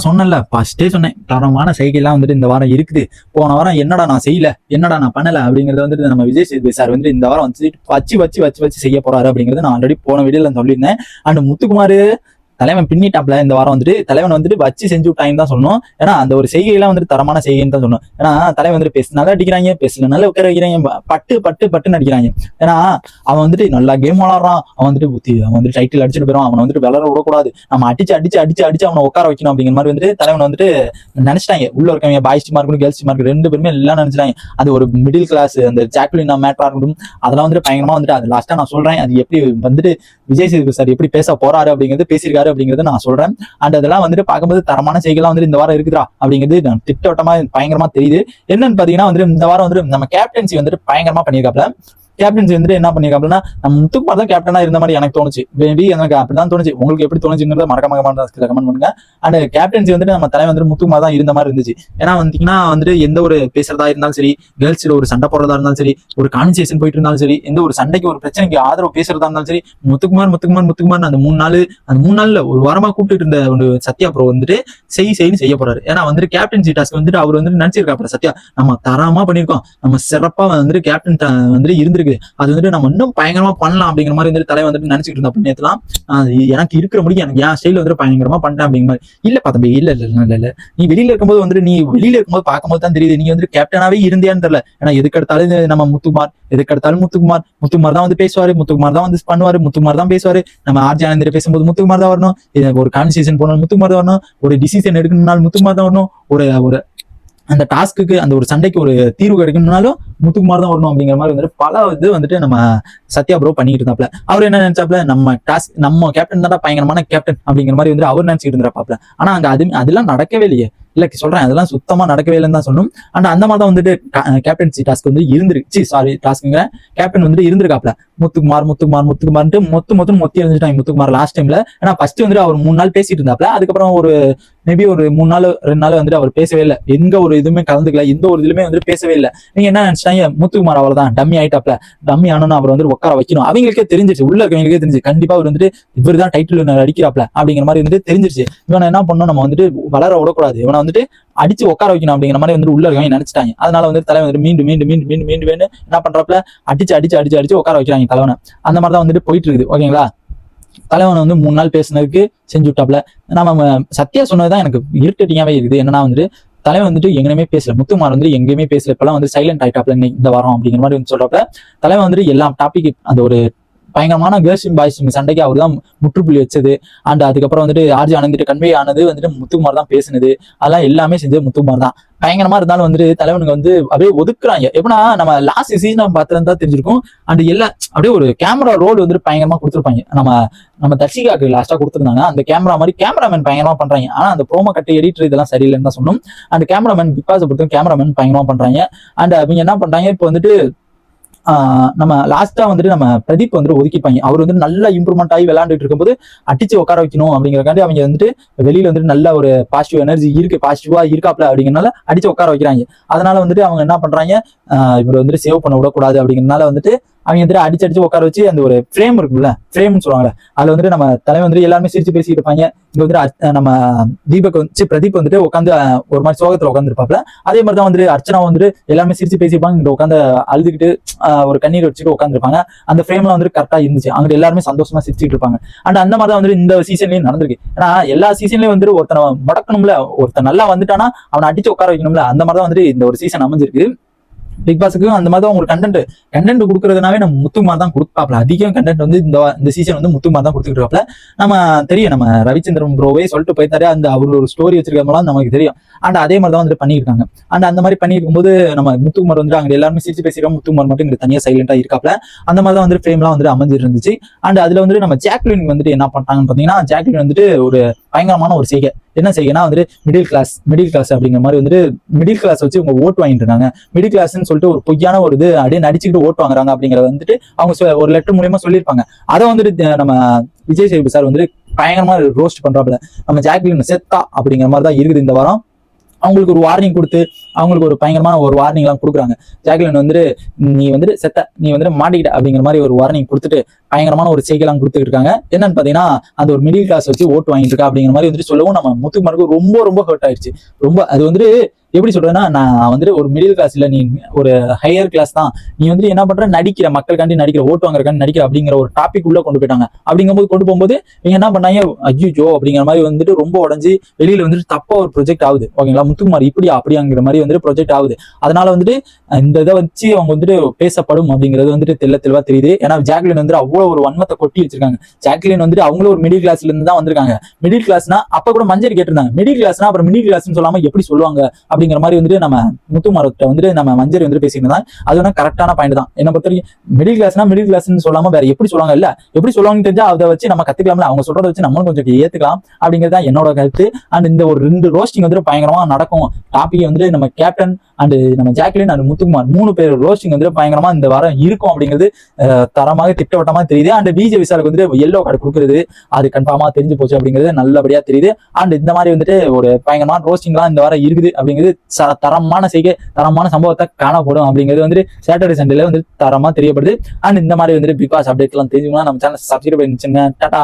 சொன்னேன்ல, ஃபர்ஸ்ட்டே சொன்னேன். தரமான செய்கைலாம் வந்துட்டு இந்த வாரம் இருக்குது. போன வாரம் என்னடா நான் செய்யல, என்னடா நான் பண்ணல அப்படிங்கிறத வந்துட்டு நம்ம விஜய் சேதுபதி சார் வந்து இந்த வாரம் வந்து வச்சு செய்ய போறாரு அப்படிங்கிறத நான் ஆல்ரெடி போன வீடியோல சொல்லியிருந்தேன். அண்ட் முத்துக்குமார் தலைவன் பின்னிட்டாப்ல இந்த வாரம் வந்துட்டு தலைவன் வந்துட்டு வச்சு செஞ்சு விட்டாங்கன்னு தான் சொன்னோம். ஏன்னா அந்த ஒரு செய்கையெல்லாம் வந்துட்டு தரமான செய்கைன்னு தான் சொன்னோம். ஏன்னா தலைவன் வந்துட்டு பேசினால அடிக்கிறாங்க, பேசலனால உட்கார வைக்கிறாங்க, பட்டுன்னு அடிக்கிறாங்க. ஏன்னா அவன் வந்துட்டு நல்லா கேம் விளாடுறான், அவன் வந்துட்டு டைட்டில் அடிச்சுட்டு போயிடும், அவனை வந்துட்டு விளாட விடக்கூடாது, நம்ம அடிச்சு அவனை உட்கார வைக்கணும் அப்படிங்கிற மாதிரி வந்துட்டு தலைவன் வந்துட்டு நினைச்சிட்டாங்க. உள்ள இருக்கவங்க பாய்ஸ் டீமா இருக்கணும், கேர்ள்ஸ் டீமா இருக்கணும், ரெண்டு பேருமே எல்லாம் நினைச்சிட்டாங்க. அது ஒரு மிடில் கிளாஸ் அந்த ஜாக்லின் மேட்டரா இருக்கட்டும், அதெல்லாம் வந்துட்டு பயங்கரமா வந்துட்டு அது லாஸ்டா நான் சொல்றேன். அது எப்படி வந்துட்டு விஜய் சேதுபதி சார் எப்படி பேச போறாரு அப்படிங்கிறது பேசியிருக்காரு அப்படிங்கறத நான் சொல்றேன். அண்ட் அதெல்லாம் வந்துட்டு பார்க்கும்போது தரமான செய்திலாம் வந்து இந்த வாரம் இருக்குதா அப்படிங்கிறது திட்டவட்டமா பயங்கரமா தெரியுது. என்னன்னு பாத்தீங்கன்னா வந்து இந்த வாரம் வந்து நம்ம கேப்டன்சி வந்துட்டு பயங்கரமா பண்ணியிருக்காப்ல. கேப்டன்சி வந்துட்டு என்ன பண்ணிருக்காப்லன்னா நம்ம முத்துக்குமார் தான் கேப்டனா இருந்த மாதிரி எனக்கு தோணுச்சு. மேபி எனக்கு அப்படிதான் தோணுச்சு. உங்களுக்கு எப்படி தோணுச்சுங்கிறத மறக்காம கமெண்ட் பண்ணுங்க. அண்ட் கேப்டன்சி வந்துட்டு நம்ம தலைவர் வந்துட்டு முத்துக்குமார் தான் இருந்த மாதிரி இருந்துச்சு. ஏன்னா வந்தீங்கன்னா வந்துட்டு எந்த ஒரு பேசுறதா இருந்தாலும் சரி, கேர்ள்ஸ்ல ஒரு சண்டை போடுறதா இருந்தாலும் சரி, ஒரு கான்வர்சேஷன் போயிட்டு இருந்தாலும் சரி, எந்த ஒரு சண்டைக்கு ஒரு பிரச்சனைக்கு ஆதரவு பேசுறதா இருந்தாலும் சரி, முத்துக்குமார் அந்த மூணு நாள்ல ஒரு வாரமா கூப்பிட்டு இருந்த ஒரு சத்யா ப்ரோ வந்துட்டு செய்ய போறாரு. ஏன்னா வந்துட்டு கேப்டன்சி டாஸ்க் வந்துட்டு அவர் வந்துட்டு நினைச்சிருக்காப்ல சத்யா நம்ம தரமா பண்ணிருக்கோம், நம்ம சிறப்பா வந்துட்டு கேப்டன் வந்துட்டு இருந்திருக்கு, அது வந்துட்டு நம்ம இன்னும் பயங்கரமா பண்ணலாம் அப்படிங்கிற மாதிரி வந்துட்டு தலைவர் வந்துட்டு நினைச்சிட்டு இருந்தா நேத்துலாம். எனக்கு இருக்கிற முடியும் எனக்கு என் ஸ்டைல வந்துட்டு பயங்கரமா பண்ணேன் அப்படிங்கிற மாதிரி. இல்லப்பா தம்பி, இல்ல நீ வெளியில இருக்கும்போது பார்க்கும்போது தான் தெரியுது நீ வந்துட்டு கேப்டனாவே இருந்தியான்னு தெரியல. ஏன்னா எதுக்கெடுத்தாலும் நம்ம முத்துக்குமார் தான் வந்து பேசுவாரு, முத்துக்குமார் தான் வந்து பண்ணுவாரு, முத்துக்குமார் தான் பேசுவாரு. நம்ம ஆர்ஜி ஆனந்திர பேசும்போது முத்துக்குமார் தான் வரணும், ஒரு கான்வர்சேஷன் போனாலும் முத்துக்குமார் தான் வரணும், ஒரு டிசிஷன் எடுக்கணும்னாலும் முத்துக்குமார் தான் வரணும், ஒரு அந்த டாஸ்க்கு அந்த ஒரு சண்டைக்கு ஒரு தீர்வு கிடைக்கணும்னாலும் முத்துக்குமார் தான் வரணும் அப்படிங்கிற மாதிரி வந்துட்டு பல இது வந்துட்டு நம்ம சத்யா ப்ரோ பண்ணிட்டு இருந்தாப்ல. அவர் என்ன நினைச்சாப்ல, நம்ம கேப்டன் தான் பயங்கரமான கேப்டன் அப்படிங்கிற மாதிரி வந்துட்டு அவர் நினைச்சிட்டு இருந்தாப்ல. ஆனா அங்க அதெல்லாம் நடக்கவே இல்லையே. இல்ல சொல்றேன், அதெல்லாம் சுத்தமா நடக்கவே இல்லைன்னு தான் சொல்லணும். அண்ட் அந்த மாதிரி தான் வந்துட்டு கேப்டன்சி டாஸ்க் வந்து டாஸ்க்குங்கிற கேப்டன் வந்துட்டு இருந்திருக்காப்ல. முத்துக்குமார்ட்டு மொத்தி இருந்துட்டாங்க முத்துக்குமார் லாஸ்ட் டைம்ல. ஏன்னா ஃபர்ஸ்ட் வந்துட்டு அவர் 3 நாள் பேசிட்டு இருந்தாப்ல. அதுக்கப்புறம் ஒரு மேபி ஒரு 3 நாள் 2 நாள் வந்துட்டு அவர் பேசவே இல்லை, எந்த ஒரு இதுவுமே கலந்துக்கல, எந்த ஒரு இதுலயுமே வந்துட்டு பேசவே இல்லை. நீங்க என்ன நினைச்சிட்டாங்க, முத்துக்குமார் அவ்வளவுதான் டம்மி ஆயிட்டாப்ல, டம்மி ஆனோன்னு அவர் வந்து உட்கார வைக்கணும். அவங்களுக்கே தெரிஞ்சிருச்சு, உள்ள இருக்கவங்களுக்கே தெரிஞ்சு கண்டிப்பா அவர் வந்துட்டு இவர் தான் டைட்டில் அடிக்கிறாப்ல அப்படிங்கிற மாதிரி வந்துட்டு தெரிஞ்சிருச்சு. இவனை என்ன பண்ணணும், நம்ம வந்துட்டு வளர விடக்கூடாது, இவனை வந்துட்டு அடிச்சு உட்கார வைக்கணும் அப்படிங்கிற மாதிரி வந்து உள்ள இருக்கவங்க நினைச்சிட்டாங்க. அதனால வந்து தலைவன் வந்து மீண்டும் என்ன பண்றாப்ல, அடிச்சு உட்கார வைக்கிறாங்க தலைவனை. அந்த மாதிரி தான் வந்துட்டு போயிட்டு இருக்குது. ஓகேங்களா, தலைவன் வந்து 3 நாள் பேசுனதுக்கு செஞ்சு விட்டாப்ல. நம்ம சத்யா சொன்னதுதான் எனக்கு இரிட்டேட்டிங்காவே இருக்குது. என்னன்னா வந்துட்டு தலைவன் வந்துட்டு எங்கேயுமே பேசல, முத்துக்குமார் வந்து எங்கேயுமே பேசல, இப்பெல்லாம் வந்து சைலண்ட் ஆயிட்டாப்ல இந்த வாரம் அப்படிங்கிற மாதிரி வந்து சொல்றப்ப தலைவன் வந்துட்டு எல்லா டாபிக் அந்த ஒரு பயங்கரமான கேர்ள்ஸ் பாய்ஸ் சண்டைக்கு அவர் தான் முற்றுப்புள்ளி வச்சது. அண்ட் அதுக்கப்புறம் வந்துட்டு ஆர்ஜி ஆனந்திட்டு கன்வே ஆனது வந்துட்டு முத்துக்குமார் தான் பேசுனது. அதெல்லாம் எல்லாமே செஞ்சது முத்துக்குமார் தான். பயங்கரமா இருந்தாலும் வந்துட்டு தலைவனுக்கு வந்து அப்படியே ஒதுக்குறாங்க. எப்படின்னா நம்ம லாஸ்ட் சீசன் பார்த்துருந்தா தெரிஞ்சிருக்கும். அண்ட் எல்லாம் அப்படியே ஒரு கேமரா ரோல் வந்துட்டு பயங்கரமா கொடுத்துருப்பாங்க. நம்ம தர்ஷிகாக்கு லாஸ்டா கொடுத்துருந்தாங்க அந்த கேமரா மாதிரி. கேமராமேன் பயங்கரமா பண்றாங்க. ஆனா அந்த ப்ரோமோ கட்டு எடிட்டர் இதெல்லாம் சரியில்லைன்னு தான் சொன்னோம். அந்த கேமராமேன் பிகாஸ் பொறுத்தவரைக்கும் கேமராமேன் பயங்கரமா பண்றாங்க. அண்ட் அவங்க என்ன பண்றாங்க, இப்போ வந்துட்டு நம்ம லாஸ்டா வந்துட்டு நம்ம பிரதீப் வந்துட்டு ஒதுக்கிப்பாங்க. அவர் வந்து நல்லா இம்ப்ரூவ்மெண்ட் ஆகி விளையாண்டுட்டு இருக்கும்போது அடிச்சு உட்கார வைக்கணும் அப்படிங்கிறக்காண்டி அவங்க வந்துட்டு வெளியில வந்துட்டு நல்ல ஒரு பாசிட்டிவ் எனர்ஜி இருக்கு, பாசிட்டிவா இருக்காப்ல அப்படிங்கிறனால அடிச்சு உட்கார வைக்கிறாங்க. அதனால வந்துட்டு அவங்க என்ன பண்றாங்க, இவர் வந்துட்டு சேவ் பண்ண விடக்கூடாது அப்படிங்கிறனால வந்துட்டு அவங்க வந்துட்டு அடிச்சு உட்கார வச்சு அந்த ஒரு ஃப்ரேம் இருக்குல்ல, ஃப்ரேம்னு சொல்லுவாங்க, அதுல வந்துட்டு நம்ம தலைவர் வந்துட்டு எல்லாருமே சிரிச்சு பேசிட்டு இருப்பாங்க. இங்க வந்துட்டு நம்ம தீபக் வந்து பிரதீப் வந்துட்டு உட்காந்து ஒரு மாதிரி சோகத்துல உட்காந்துருப்பாப்ல. அதே மாதிரி தான் வந்துட்டு அர்ச்சனா வந்துட்டு எல்லாருமே சிரிச்சு பேசிப்பாங்க, இங்க உட்காந்து அழுதுகிட்டு ஒரு கண்ணீர் வச்சுட்டு உட்காந்துருப்பாங்க. அந்த ஃப்ரேம்ல வந்துட்டு கரெக்டா இருந்துச்சு, அங்க எல்லாருமே சந்தோஷமா சிரிச்சுட்டு இருப்பாங்க. அண்ட் அந்த மாதிரி தான் வந்துட்டு இந்த சீசன்லயும் நடந்திருக்கு. ஏன்னா எல்லா சீசன்லயும் வந்துட்டு ஒருத்தனை முடக்கணும்ல, ஒருத்தன் நல்லா வந்துட்டானா அவனை அடிச்சு உட்கார வைக்கணும்ல. அந்த மாதிரி தான் வந்துட்டு இந்த ஒரு சீசன் அமைஞ்சிருக்கு. பிக் பாஸுக்கு அந்த மாதிரி தான் உங்களுக்கு கண்டென்ட் கொடுக்கறதுனாவே நம்ம முத்துக்குமார் தான் கொடுப்பாப்ல. அதிகம் கண்டென்ட் வந்து இந்த சீசன் வந்து முத்துக்குமார் தான் கொடுத்துக்கிட்டு நம்ம தெரியும். நம்ம ரவிச்சந்திரன் ப்ரோவே சொல்லிட்டு போயிட்டாரு, அந்த அவர் ஒரு ஸ்டோரி வச்சிருக்கோம் நமக்கு தெரியும். அண்ட் அதே மாதிரி தான் வந்துட்டு பண்ணியிருக்காங்க. அண்ட் அந்த மாதிரி பண்ணிருக்கும் போது நம்ம முத்துக்குமார் வந்து அங்க எல்லாருமே சிரிச்சு பேசிக்கிறோம், முத்துக்குமார் மட்டும் இங்க தனியா சைலண்டா இருக்காப்ல. அந்த மாதிரி தான் வந்து ஃப்ரேம்லாம் வந்துட்டு அமைஞ்சிட்டு இருந்துச்சு. அண்ட் அதுல வந்துட்டு நம்ம ஜாக்லின் வந்துட்டு என்ன பண்றாங்கன்னு பாத்தீங்கன்னா, ஜாக்லின் வந்துட்டு ஒரு பயங்கரமான ஒரு செய்கை என்ன செய்யனா வந்துட்டு மிடில் கிளாஸ் அப்படிங்கிற மாதிரி வந்துட்டு மிடில் கிளாஸ் வச்சு இவங்க ஓட்டு வாங்கிட்டு இருக்காங்க. மிடில் கிளாஸ்ன்னு சொல்லிட்டு ஒரு பொய்யான ஒரு இது அப்படியே நடிச்சுக்கிட்டு ஓட்டு வாங்குறாங்க அப்படிங்கறத வந்துட்டு அவங்க ஒரு லெட்டர் மூலியமா சொல்லியிருப்பாங்க. அதை வந்துட்டு நம்ம விஜய் சேதுபதி சார் வந்துட்டு பயங்கரமா ரோஸ்ட் பண்றாப்புல. நம்ம ஜாக்லின் செத்தா அப்படிங்கிற மாதிரி தான் இருக்குது இந்த வாரம். அவங்களுக்கு ஒரு வார்னிங் கொடுத்து அவங்களுக்கு ஒரு பயங்கரமான ஒரு வார்னிங் எல்லாம் கொடுக்குறாங்க. ஜாக்லின் வந்துட்டு நீ வந்துட்டு செத்த, நீ வந்துட்டு மாட்டிக்கிட்ட அப்படிங்கிற மாதிரி ஒரு வார்னிங் கொடுத்துட்டு பயங்கரமான ஒரு செய்கைலாம் கொடுத்துட்டு இருக்காங்க. என்னன்னு பாத்தீங்கன்னா அந்த ஒரு மிடில் கிளாஸ் வச்சு ஓட்டு வாங்கிட்டு இருக்கா அப்படிங்கிற மாதிரி வந்துட்டு சொல்லவும் நம்ம முத்துக்குமாருக்கு ரொம்ப ரொம்ப ஹர்ட் ஆயிடுச்சு. ரொம்ப அது வந்துட்டு எப்படி சொல்றேன்னா, நான் வந்துட்டு ஒரு மிடில் கிளாஸ் இல்ல, நீ ஒரு ஹையர் கிளாஸ் தான், நீ வந்துட்டு என்ன பண்ற, நடிக்கிற, மக்களுக்காண்டி நடிக்கிற, ஓட்டு வாங்குறக்காண்டி நடிக்கிற அப்படிங்கிற ஒரு டாபிக் உள்ள கொண்டு போயிட்டாங்க. அப்படிங்கும்போது கொண்டு போகும்போது இவங்க என்ன பண்ணாங்க, அஜ்ஜோ அப்படிங்கிற மாதிரி வந்துட்டு ரொம்ப உடஞ்சி வெளியில வந்துட்டு தப்பா ஒரு ப்ரொஜெக்ட் ஆகுது. ஓகேங்களா, முத்துக்குமார் இப்படியா அப்படிங்கிற மாதிரி வந்துட்டு ப்ரொஜெக்ட் ஆகுது. அதனால வந்துட்டு இந்த இதை வச்சு அவங்க வந்துட்டு பேசப்படும் அப்படிங்கிறது வந்துட்டு தெளிவா தெரியுது. ஏன்னா ஜாக்லின் வந்துட்டு அவ்வளவு ஒரு வன்மத்தை கொட்டி வச்சிருக்காங்க. ஜாக்லின் வந்துட்டு அவங்களும் ஒரு மிடில் கிளாஸ்ல இருந்து தான் வந்திருக்காங்க. மிடில் கிளாஸ்னா அப்ப கூட மஞ்சள் கேட்டிருந்தாங்க, மிடில் கிளாஸ்னா அப்புறம் மிடில் கிளாஸ்னு சொல்லாம எப்படி சொல்லுவாங்க அப்படிங்கிற மாதிரி வந்துட்டு நம்ம முத்துக்குமார்கிட்ட வந்துட்டு நம்ம மஞ்சரி வந்துட்டு பேசியிருந்தாங்க. அது வந்து கரெக்டான பாயிண்ட் தான். என்ன பொறுத்த வரைக்கும் மிடில் கிளாஸ்னா மிடில் கிளாஸ்னு சொல்லாம வேற எப்படி சொல்லுவாங்க, இல்ல எப்படி சொல்லுவாங்கன்னு தெரிஞ்சா அதை வச்சு நம்ம கத்துக்கலாம்ல, அவங்க சொல்றதை வச்சு நம்மளும் கொஞ்சம் ஏத்துக்கலாம் அப்படிங்கிறது என்னோட கருத்து. அண்ட் இந்த ஒரு 2 ரோஸ்டிங் வந்துட்டு பயங்கரமா நடக்கும். டாபிக் வந்துட்டு நம்ம கேப்டன் அண்ட் நம்ம ஜாக்லின் அண்ட் முத்துக்குமார் 3 பேர் ரோஸ்டிங் வந்துட்டு பயங்கரமா இந்த வாரம் இருக்கும் அப்படிங்கிறது தரமாக திட்டவட்டமா தெரியுது. அண்ட் விஜய் விஷாலுக்கு வந்துட்டு எல்லோ கார்டு கொடுக்குறது அது கன்ஃபார்மா தெரிஞ்சு போச்சு அப்படிங்கிறது நல்லபடியா தெரியுது. அண்ட் இந்த மாதிரி வந்துட்டு ஒரு பயங்கரமான ரோஸ்டிங்லாம் இந்த வாரம் இருக்குது அப்படிங்கிறது தரமான செய்கை, தரமான சம்பவத்தை காணப்படும் அப்படிங்கிறது வந்துட்டு சாட்டர்டே சண்டேல வந்து தரமா தெரியப்படுது. அண்ட் இந்த மாதிரி வந்துட்டு பிக் பாஸ் அப்டேட் எல்லாம் தெரிஞ்சுக்கணும் நம்ம சேனல் சப்ஸ்கிரைப் பண்ணிச்சுங்க. டாடா.